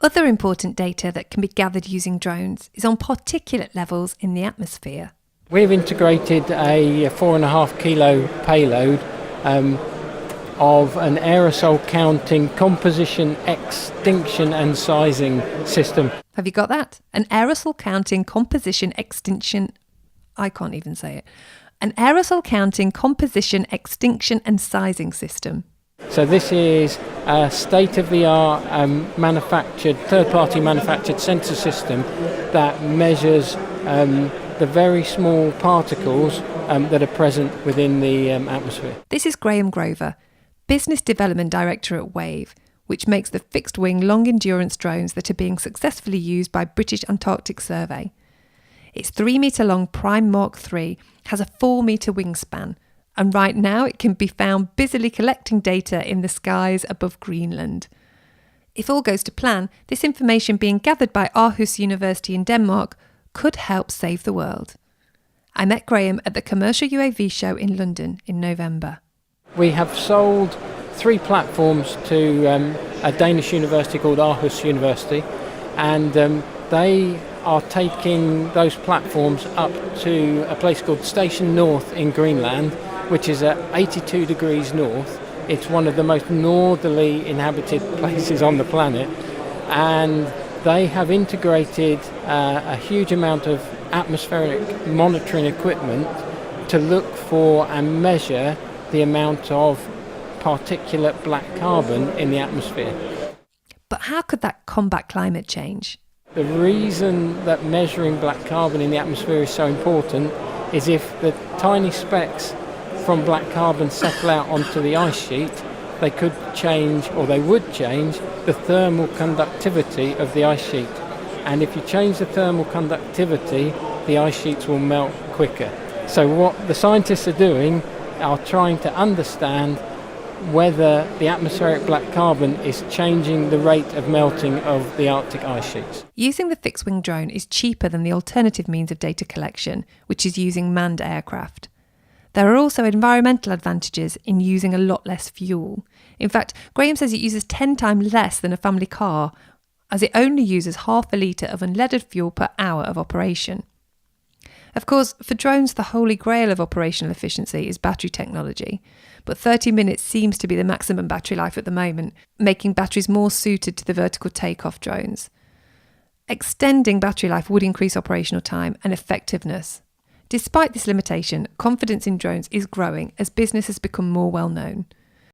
Other important data that can be gathered using drones is on particulate levels in the atmosphere. We've integrated a 4.5 kilo payload of an aerosol counting composition, extinction and sizing system. Have you got that? An aerosol counting composition extinction... I can't even say it. An aerosol counting composition, extinction and sizing system. So this is a state-of-the-art third-party manufactured sensor system that measures the very small particles that are present within the atmosphere. This is Graham Grover, Business Development Director at UAVE, which makes the fixed-wing long-endurance drones that are being successfully used by British Antarctic Survey. Its 3-metre-long Prime Mark III has a 4-metre wingspan, and right now it can be found busily collecting data in the skies above Greenland. If all goes to plan, this information being gathered by Aarhus University in Denmark could help save the world. I met Graham at the Commercial UAV show in London in November. We have sold 3 platforms to a Danish university called Aarhus University, and they are taking those platforms up to a place called Station North in Greenland, which is at 82 degrees north. It's one of the most northerly inhabited places on the planet, and they have integrated a huge amount of atmospheric monitoring equipment to look for and measure the amount of particulate black carbon in the atmosphere. But how could that combat climate change? The reason that measuring black carbon in the atmosphere is so important is if the tiny specks from black carbon settle out onto the ice sheet, they could change, or they would change, the thermal conductivity of the ice sheet. And if you change the thermal conductivity, the ice sheets will melt quicker. So what the scientists are doing are trying to understand whether the atmospheric black carbon is changing the rate of melting of the Arctic ice sheets. Using the fixed-wing drone is cheaper than the alternative means of data collection, which is using manned aircraft. There are also environmental advantages in using a lot less fuel. In fact, Graham says it uses 10 times less than a family car, as it only uses half a litre of unleaded fuel per hour of operation. Of course, for drones, the holy grail of operational efficiency is battery technology, but 30 minutes seems to be the maximum battery life at the moment, making batteries more suited to the vertical takeoff drones. Extending battery life would increase operational time and effectiveness. Despite this limitation, confidence in drones is growing as business has become more well known.